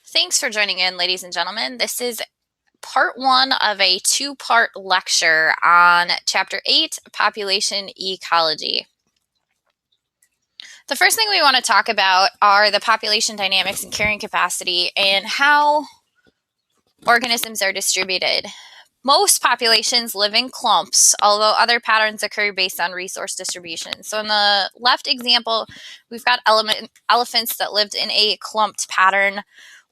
Thanks for joining in, ladies and gentlemen. This is part one of a two-part lecture on Chapter 8, Population Ecology. The first thing we want to talk about are the population dynamics and carrying capacity and how organisms are distributed. Most populations live in clumps, although other patterns occur based on resource distribution. So in the left example, we've got elephants that lived in a clumped pattern.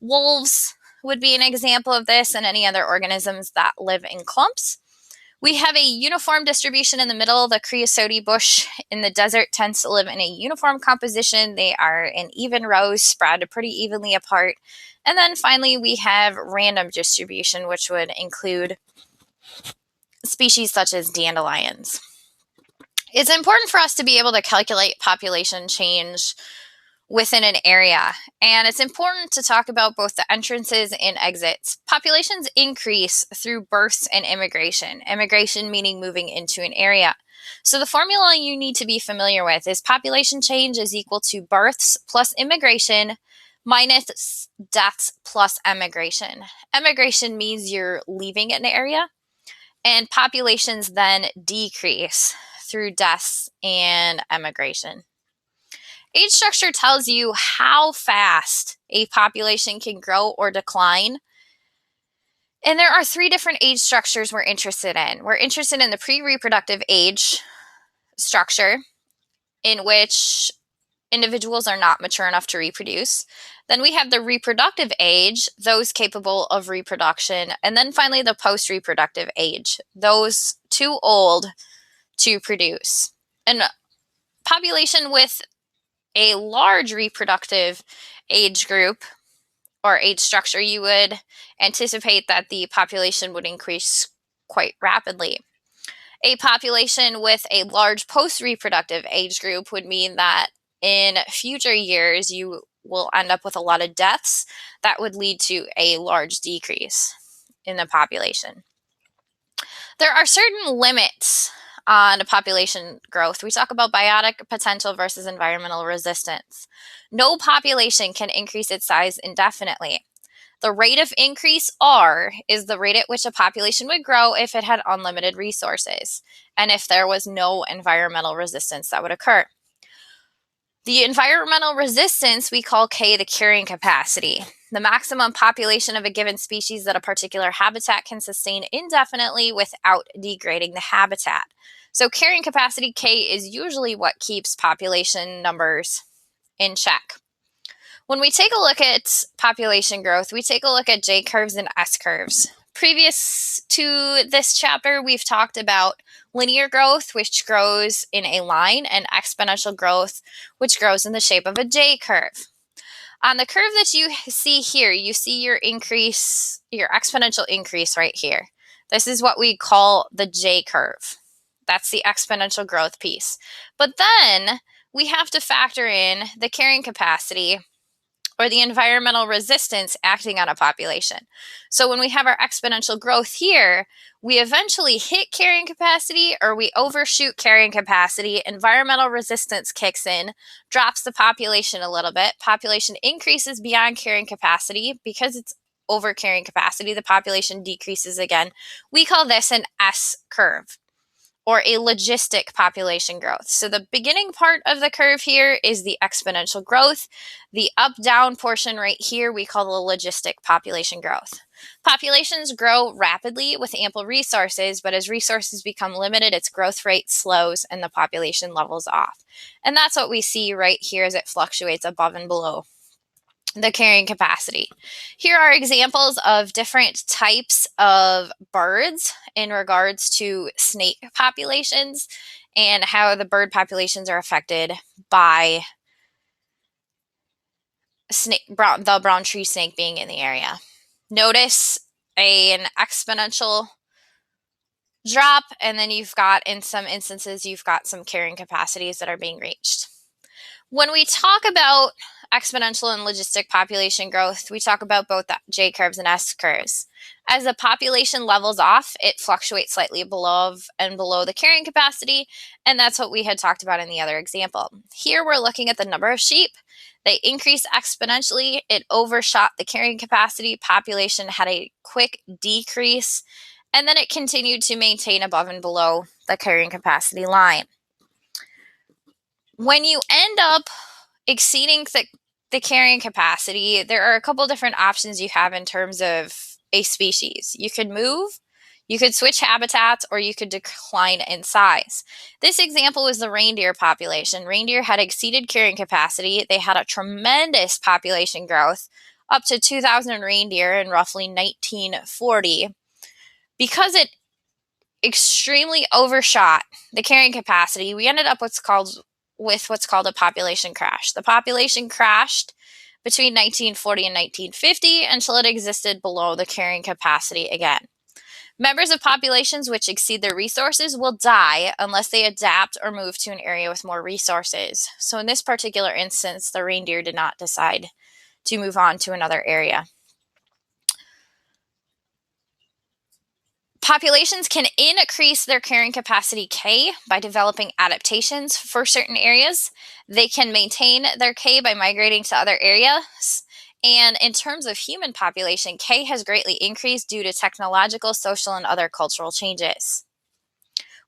Wolves would be an example of this, and any other organisms that live in clumps. We have a uniform distribution in the middle. The creosote bush in the desert tends to live in a uniform composition. They are in even rows, spread pretty evenly apart. And then finally, we have random distribution, which would include species such as dandelions. It's important for us to be able to calculate population change within an area, and it's important to talk about both the entrances and exits. Populations increase through births and immigration. Immigration meaning moving into an area. So the formula you need to be familiar with is population change is equal to births plus immigration minus deaths plus emigration. Emigration means you're leaving an area, and populations then decrease through deaths and emigration. Age structure tells you how fast a population can grow or decline. And there are three different age structures we're interested in. We're interested in the pre-reproductive age structure, in which individuals are not mature enough to reproduce. Then we have the reproductive age, those capable of reproduction. And then finally the post-reproductive age, those too old to produce. And population with a large reproductive age group or age structure, you would anticipate that the population would increase quite rapidly. A population with a large post-reproductive age group would mean that in future years you will end up with a lot of deaths that would lead to a large decrease in the population. There are certain limits on population growth. We talk about biotic potential versus environmental resistance. No population can increase its size indefinitely. The rate of increase, R, is the rate at which a population would grow if it had unlimited resources and if there was no environmental resistance that would occur. The environmental resistance we call K the carrying capacity. The maximum population of a given species that a particular habitat can sustain indefinitely without degrading the habitat. So carrying capacity K is usually what keeps population numbers in check. When we take a look at population growth, we take a look at J curves and S curves. Previous to this chapter, we've talked about linear growth, which grows in a line, and exponential growth, which grows in the shape of a J curve. On the curve that you see here, you see your increase, your exponential increase right here. This is what we call the J curve. That's the exponential growth piece. But then we have to factor in the carrying capacity or the environmental resistance acting on a population. So when we have our exponential growth here, we eventually hit carrying capacity or we overshoot carrying capacity. Environmental resistance kicks in, drops the population a little bit. Population increases beyond carrying capacity. Because it's over carrying capacity, the population decreases again. We call this an S curve, or a logistic population growth. So the beginning part of the curve here is the exponential growth. The up-down portion right here we call the logistic population growth. Populations grow rapidly with ample resources, but as resources become limited, its growth rate slows and the population levels off. And that's what we see right here as it fluctuates above and below the carrying capacity. Here are examples of different types of birds in regards to snake populations and how the bird populations are affected by the brown tree snake being in the area. Notice an exponential drop, and then you've got, in some instances, you've got some carrying capacities that are being reached. When we talk about exponential and logistic population growth, we talk about both the J curves and S curves. As the population levels off, it fluctuates slightly below the carrying capacity, and that's what we had talked about in the other example. Here we're looking at the number of sheep. They increased exponentially. It overshot the carrying capacity. Population had a quick decrease, and then it continued to maintain above and below the carrying capacity line. When you end up exceeding the carrying capacity, there are a couple different options you have in terms of a species. You could move, you could switch habitats, or you could decline in size. This example was the reindeer population. Reindeer had exceeded carrying capacity. They had a tremendous population growth, up to 2,000 reindeer in roughly 1940. Because it extremely overshot the carrying capacity, we ended up with what's called a population crash. The population crashed between 1940 and 1950 until it existed below the carrying capacity again. Members of populations which exceed their resources will die unless they adapt or move to an area with more resources. So in this particular instance, the reindeer did not decide to move on to another area. Populations can increase their carrying capacity K by developing adaptations for certain areas. They can maintain their K by migrating to other areas. And in terms of human population, K has greatly increased due to technological, social, and other cultural changes.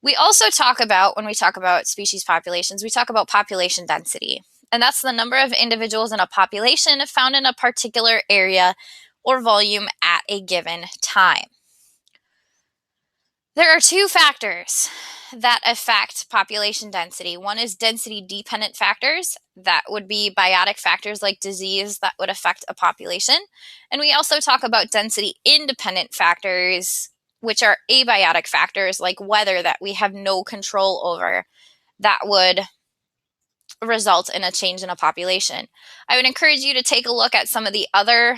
We also talk about, when we talk about species populations, we talk about population density. And that's the number of individuals in a population found in a particular area or volume at a given time. There are two factors that affect population density. One is density-dependent factors. That would be biotic factors like disease that would affect a population. And we also talk about density-independent factors, which are abiotic factors like weather that we have no control over that would result in a change in a population. I would encourage you to take a look at some of the other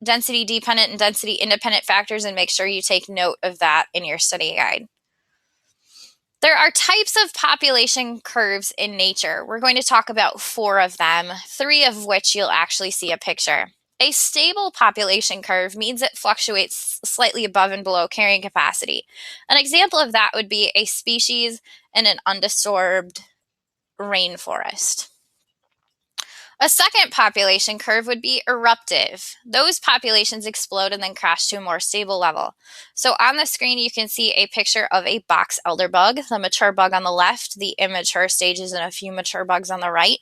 density-dependent and density-independent factors and make sure you take note of that in your study guide. There are types of population curves in nature. We're going to talk about 4 of them, 3 of which you'll actually see a picture. A stable population curve means it fluctuates slightly above and below carrying capacity. An example of that would be a species in an undisturbed rainforest. A second population curve would be eruptive. Those populations explode and then crash to a more stable level. So on the screen, you can see a picture of a box elder bug, the mature bug on the left, the immature stages, and a few mature bugs on the right.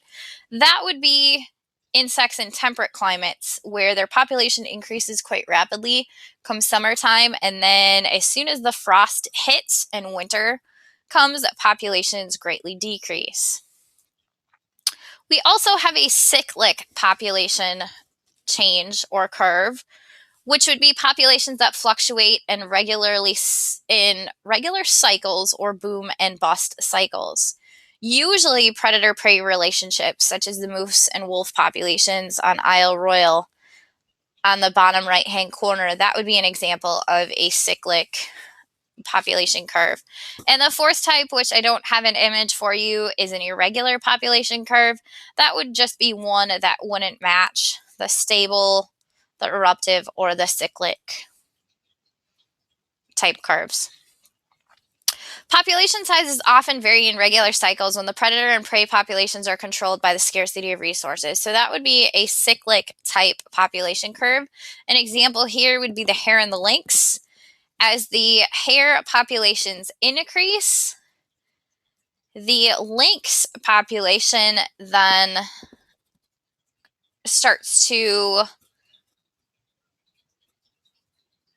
That would be insects in temperate climates where their population increases quite rapidly come summertime, and then as soon as the frost hits and winter comes, populations greatly decrease. We also have a cyclic population change or curve, which would be populations that fluctuate in regular cycles or boom and bust cycles. Usually predator-prey relationships, such as the moose and wolf populations on Isle Royale on the bottom right-hand corner, that would be an example of a cyclic population curve. And the fourth type, which I don't have an image for you, is an irregular population curve. That would just be one that wouldn't match the stable, the eruptive, or the cyclic type curves. Population sizes often vary in regular cycles when the predator and prey populations are controlled by the scarcity of resources. So that would be a cyclic type population curve. An example here would be the hare and the lynx. As the hare populations increase, the lynx population then starts to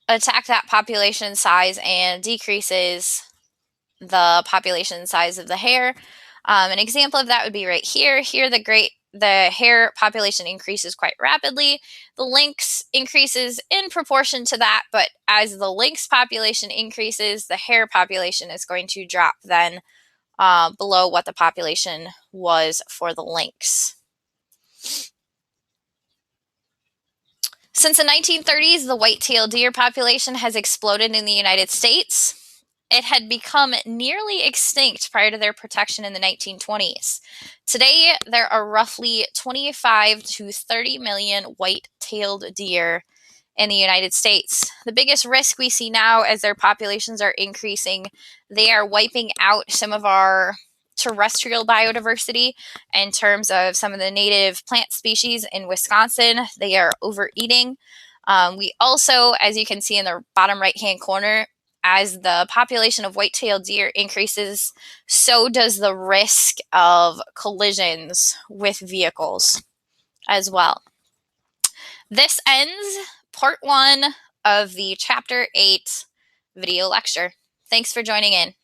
attack that population size and decreases the population size of the hare. An example of that would be right here. Here, the hare population increases quite rapidly. The lynx increases in proportion to that, but as the lynx population increases, the hare population is going to drop then below what the population was for the lynx. Since the 1930s, the white-tailed deer population has exploded in the United States. it had become nearly extinct prior to their protection in the 1920s. Today, there are roughly 25 to 30 million white-tailed deer in the United States. The biggest risk we see now as their populations are increasing, they are wiping out some of our terrestrial biodiversity in terms of some of the native plant species in Wisconsin. They are overeating. We also, as you can see in the bottom right-hand corner, as the population of white-tailed deer increases, so does the risk of collisions with vehicles as well. This ends part 1 of the Chapter 8 video lecture. Thanks for joining in.